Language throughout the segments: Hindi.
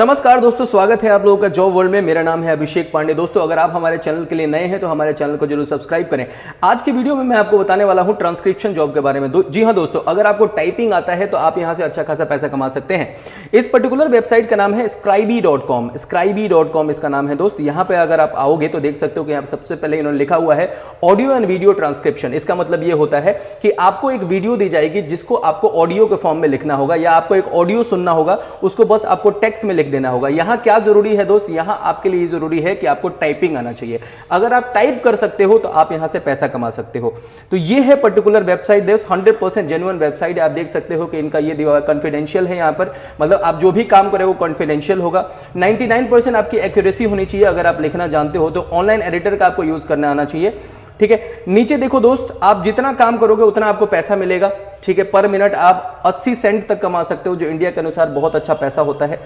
नमस्कार दोस्तों, स्वागत है आप लोगों का जॉब वर्ल्ड में। मेरा नाम है अभिषेक पांडे। दोस्तों, अगर आप हमारे चैनल के लिए नए हैं तो हमारे चैनल को जरूर सब्सक्राइब करें। आज की वीडियो में मैं आपको बताने वाला हूं ट्रांसक्रिप्शन जॉब के बारे में। जी हां दोस्तों, अगर आपको टाइपिंग आता है तो आप यहां से अच्छा खासा पैसा कमा सकते हैं। इस पर्टिकुलर वेबसाइट का नाम है scribie.com। scribie.com इसका नाम है दोस्त। यहां पर अगर आप आओगे तो देख सकते हो कि यहाँ सबसे पहले इन्होंने लिखा हुआ है ऑडियो एंड वीडियो ट्रांसक्रिप्शन। इसका मतलब यह होता है कि आपको एक वीडियो दी जाएगी जिसको आपको ऑडियो के फॉर्म में लिखना होगा, या आपको एक ऑडियो सुनना होगा, उसको बस आपको टेक्स्ट में लिख देना होगा। यहां क्या जरूरी है दोस्त, यहां आपके लिए जरूरी है कि आपको टाइपिंग आना चाहिए। अगर आप टाइप कर सकते हो तो आप यहां से पैसा कमा सकते हो। तो ये है पर्टिकुलर वेबसाइट दोस्त, 100% जेन्युइन वेबसाइट है। आप देख सकते हो कि इनका ये दिया हुआ कॉन्फिडेंशियल है। यहां पर मतलब आप जो भी काम करें वो कॉन्फिडेंशियल होगा। 99% आपकी एक्यूरेसी होनी चाहिए। अगर आप लिखना जानते हो तो ऑनलाइन एडिटर का आपको यूज करना आना चाहिए। ठीक है, नीचे देखो दोस्त, आप जितना काम करोगे उतना आपको पैसा मिलेगा। ठीक है, पर मिनट आप 80 सेंट तक कमा सकते हो, जो इंडिया के अनुसार बहुत अच्छा पैसा होता है।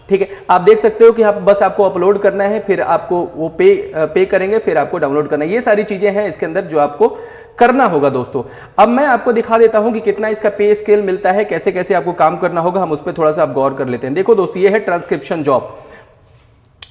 ठीक है, आप देख सकते हो कि आप बस आपको अपलोड करना है, फिर आपको वो पे करेंगे, फिर आपको डाउनलोड करना है। ये सारी चीजें हैं इसके अंदर जो आपको करना होगा दोस्तों। अब मैं आपको दिखा देता हूं कि कितना इसका पे स्केल मिलता है, कैसे कैसे आपको काम करना होगा। हम उस पर थोड़ा सा आप गौर कर लेते हैं। देखो दोस्तों, ये है ट्रांसक्रिप्शन जॉब।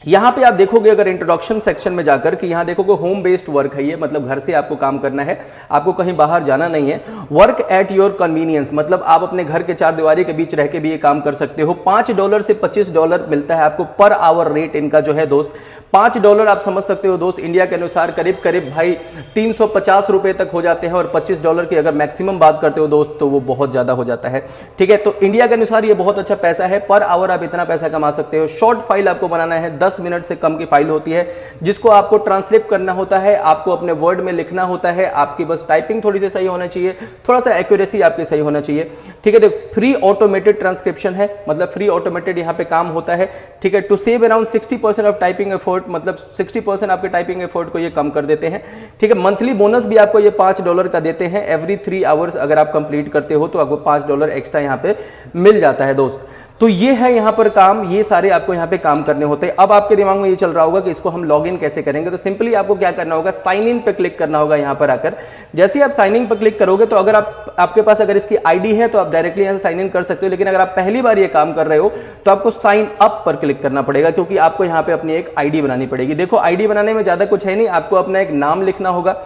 यहां पे आप देखोगे अगर इंट्रोडक्शन सेक्शन में जाकर कि यहां देखोगे होम बेस्ड वर्क है। ये मतलब घर से आपको काम करना है, आपको कहीं बाहर जाना नहीं है। वर्क एट योर कन्वीनियंस, मतलब आप अपने घर के चार दीवारी के बीच रह के भी ये काम कर सकते हो। $5 से $25 मिलता है आपको पर आवर रेट इनका जो है दोस्त। $5 आप समझ सकते हो दोस्त, इंडिया के अनुसार करीब करीब भाई 350 रुपए तक हो जाते हैं। और $25 की अगर मैक्सिमम बात करते हो दोस्त तो वो बहुत ज्यादा हो जाता है। ठीक है, तो इंडिया के अनुसार ये बहुत अच्छा पैसा है। पर आवर आप इतना पैसा कमा सकते हो। शॉर्ट फाइल आपको बनाना है, 10 मिनट से कम की फाइल होती है, जिसको आपको ट्रांसलेट करना होता है, आपको अपने वर्ड में लिखना होता है। आपकी बस टाइपिंग थोड़ी सी सही होना चाहिए, थोड़ा सा एक्यूरेसी आपकी सही होना चाहिए। ठीक है, देखो फ्री ऑटोमेटेड ट्रांसक्रिप्शन है, मतलब फ्री ऑटोमेटेड यहाँ पे काम होता है। ठीक है, to save around 60% of typing effort, मतलब 60% आपके टाइपिंग एफर्ट को ये कम कर देते हैं। ठीक है, मंथली बोनस भी आपको ये $5 का देते हैं। एवरी 3 आवर्स अगर आप कंप्लीट करते हो तो आपको $5 एक्स्ट्रा यहाँ पे मिल जाता है दोस्त। तो ये है यहाँ पर काम, ये सारे आपको यहाँ पे काम करने होते हैं। अब आपके दिमाग में ये चल रहा होगा कि इसको हम लॉगिन कैसे करेंगे। तो सिंपली आपको क्या करना होगा, साइन इन पे क्लिक करना होगा। यहाँ पर आकर जैसे ही आप साइन इन पे क्लिक करोगे तो अगर आपके पास अगर इसकी आईडी है तो आप डायरेक्टली यहाँ से साइन इन कर सकते हो। लेकिन अगर आप पहली बार ये काम कर रहे हो तो आपको साइन अप पर क्लिक करना पड़ेगा, क्योंकि आपको यहाँ पे अपनी एक आईडी बनानी पड़ेगी। देखो आईडी बनाने में ज्यादा कुछ है नहीं, आपको अपना एक नाम लिखना होगा,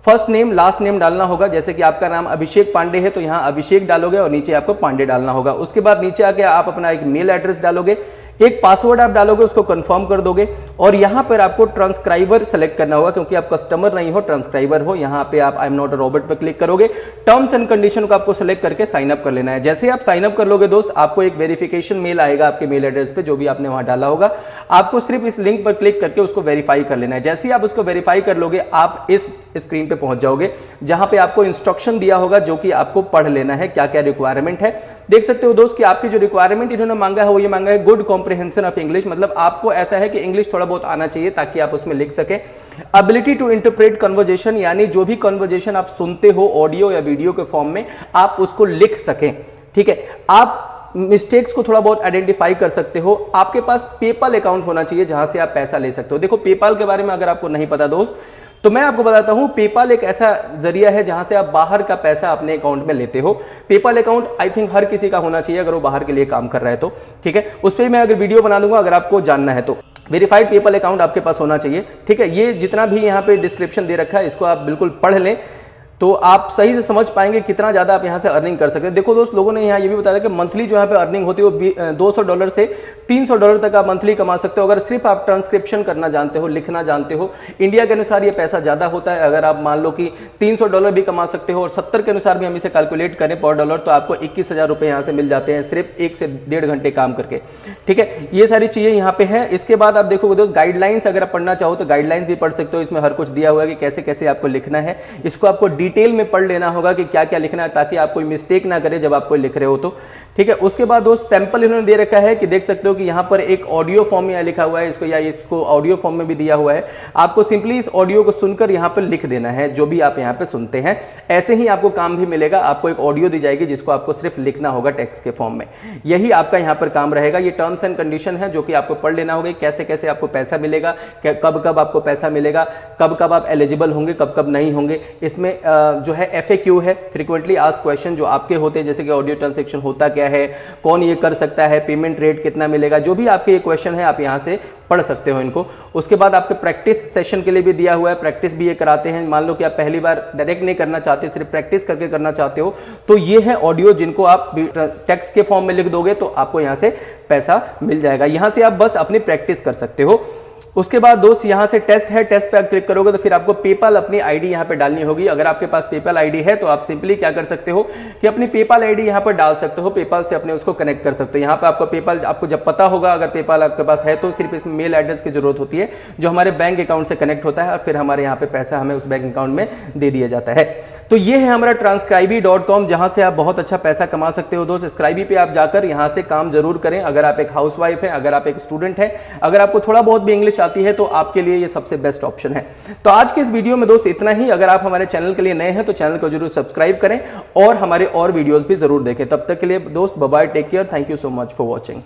फर्स्ट नेम लास्ट नेम डालना होगा। जैसे कि आपका नाम अभिषेक पांडे है तो यहाँ अभिषेक डालोगे और नीचे आपको पांडे डालना होगा। उसके बाद नीचे आके आप अपना एक मेल एड्रेस डालोगे, एक पासवर्ड आप डालोगे, उसको कंफर्म कर दोगे। और यहां पर आपको ट्रांसक्राइबर सेलेक्ट करना होगा, क्योंकि आप कस्टमर नहीं हो, ट्रांसक्राइबर हो। यहां पे आप I am not a robot पर क्लिक करोगे, टर्म्स एंड कंडीशन को आपको सेलेक्ट करके साइन अप कर लेना है। जैसे आप साइन अप कर लोगे दोस्त, आपको एक वेरिफिकेशन मेल आएगा आपके मेल एड्रेस पे, जो भी आपने वहां डाला होगा। आपको सिर्फ इस लिंक पर क्लिक करके उसको वेरीफाई कर लेना है। जैसे ही आप उसको वेरीफाई कर लोगे, आप इस स्क्रीन पे पहुंच जाओगे, जहां पे आपको इंस्ट्रक्शन दिया होगा, जो कि आपको पढ़ लेना है क्या क्या रिक्वायरमेंट है। देख सकते हो दोस्त कि आपकी जो रिक्वायरमेंट इन्होंने मांगा है वो ये मांगा है गुड कॉम्प्रिहेंशन ऑफ इंग्लिश, मतलब आपको ऐसा है कि इंग्लिश थोड़ा बहुत आना चाहिए ताकि आप उसमें लिख सकें। एबिलिटी टू इंटरप्रेट कन्वर्जेशन, यानी जो भी कन्वर्जेशन आप सुनते हो ऑडियो या वीडियो के फॉर्म में, आप उसको लिख सकें। ठीक है, आप मिस्टेक्स को थोड़ा बहुत आइडेंटिफाई कर सकते हो। आपके पास पेपाल अकाउंट होना चाहिए जहां से आप पैसा ले सकते हो। देखो पेपाल के बारे में अगर आपको नहीं पता दोस्त तो मैं आपको बताता हूं, पेपाल एक ऐसा जरिया है जहां से आप बाहर का पैसा अपने अकाउंट में लेते हो। पेपाल अकाउंट आई थिंक हर किसी का होना चाहिए अगर वो बाहर के लिए काम कर रहा है तो। ठीक है, उस पर मैं अगर वीडियो बना दूंगा अगर आपको जानना है तो। वेरीफाइड पेपाल अकाउंट आपके पास होना चाहिए। ठीक है, ये जितना भी यहाँ पे डिस्क्रिप्शन दे रखा है इसको आप बिल्कुल पढ़ लें तो आप सही से समझ पाएंगे कितना ज्यादा आप यहां से अर्निंग कर सकते हैं। देखो दोस्त, लोगों ने यहां ये भी बताया कि मंथली जो यहाँ पे अर्निंग होती है वो $200 से $300 तक आप मंथली कमा सकते हो, अगर सिर्फ आप ट्रांसक्रिप्शन करना जानते हो, लिखना जानते हो। इंडिया के अनुसार ये पैसा ज्यादा होता है। अगर आप मान लो कि $300 भी कमा सकते हो और 70 के अनुसार भी हम इसे कैलकुलेट करें पर डॉलर तो आपको 21,000 रुपए यहाँ से मिल जाते हैं, सिर्फ 1 से 1.5 घंटे काम करके। ठीक है, ये सारी चीजें यहाँ पे है। इसके बाद आप देखोगे दोस्त, गाइडलाइंस अगर आप पढ़ना चाहो तो गाइडलाइंस भी पढ़ सकते हो। इसमें हर कुछ दिया हुआ है कि कैसे कैसे आपको लिखना है। इसको आपको डिटेल में पढ़ लेना होगा कि क्या क्या लिखना है, ताकि आप कोई मिस्टेक ना करें जब आप कोई लिख रहे हो तो। ठीक है, उसके बाद दोस्त सैंपल इन्होंने दे रखा है कि देख सकते हो कि यहाँ पर एक ऑडियो फॉर्म यहाँ लिखा हुआ है इसको, या इसको ऑडियो फॉर्म में भी दिया हुआ है। आपको सिंपली इस ऑडियो को सुनकर यहाँ पर लिख देना है जो भी आप यहाँ पे सुनते हैं। ऐसे ही आपको काम भी मिलेगा। आपको एक ऑडियो दी जाएगी जिसको आपको सिर्फ लिखना होगा टेक्स्ट के फॉर्म में। यही आपका यहाँ पर काम रहेगा। ये टर्म्स एंड कंडीशन है जो कि आपको पढ़ लेना होगा, कैसे कैसे आपको पैसा मिलेगा, कब कब आपको पैसा मिलेगा, कब कब आप एलिजिबल होंगे, कब कब नहीं होंगे। इसमें जो है FAQ है, फ्रीक्वेंटली आस्क क्वेश्चन जो आपके होते हैं, जैसे कि ऑडियो ट्रांसलेशन होता क्या है, कौन ये कर सकता है, पेमेंट रेट कितना मिलेगा, जो भी आपके ये क्वेश्चन है आप यहाँ से पढ़ सकते हो इनको। उसके बाद आपके प्रैक्टिस सेशन के लिए भी दिया हुआ है, प्रैक्टिस भी ये कराते हैं। मान लो कि आप पहली बार डायरेक्ट नहीं करना चाहते, सिर्फ प्रैक्टिस करके करना चाहते हो, तो ये है ऑडियो जिनको आप टेक्स्ट के फॉर्म में लिख दोगे तो आपको यहाँ से पैसा मिल जाएगा। यहाँ से आप बस अपनी प्रैक्टिस कर सकते हो। उसके बाद दोस्त यहाँ से टेस्ट है, टेस्ट पे आप क्लिक करोगे तो फिर आपको पेपाल अपनी आईडी यहाँ पे डालनी होगी। अगर आपके पास पेपाल आईडी है तो आप सिंपली क्या कर सकते हो कि अपनी पेपाल आईडी यहाँ पर डाल सकते हो, पेपाल से अपने उसको कनेक्ट कर सकते हो। यहाँ पे आपको पेपाल आपको जब पता होगा, अगर पेपाल आपके पास है तो सिर्फ इसमें मेल एड्रेस की जरूरत होती है जो हमारे बैंक अकाउंट से कनेक्ट होता है और फिर हमारे यहाँ पे पैसा हमें उस बैंक अकाउंट में दे दिया जाता है। तो ये है हमारा transcribee.com, जहां से आप बहुत अच्छा पैसा कमा सकते हो दोस्त। स्क्राइबी पे आप जाकर यहां से काम जरूर करें। अगर आप एक हाउसवाइफ हैं, अगर आप एक स्टूडेंट हैं, अगर आपको थोड़ा बहुत भी इंग्लिश आती है तो आपके लिए ये सबसे बेस्ट ऑप्शन है। तो आज के इस वीडियो में दोस्त इतना ही। अगर आप हमारे चैनल के लिए नए हैं तो चैनल को जरूर सब्सक्राइब करें और हमारे और वीडियोस भी जरूर देखें। तब तक के लिए दोस्त bye bye, take care, thank you so much for watching.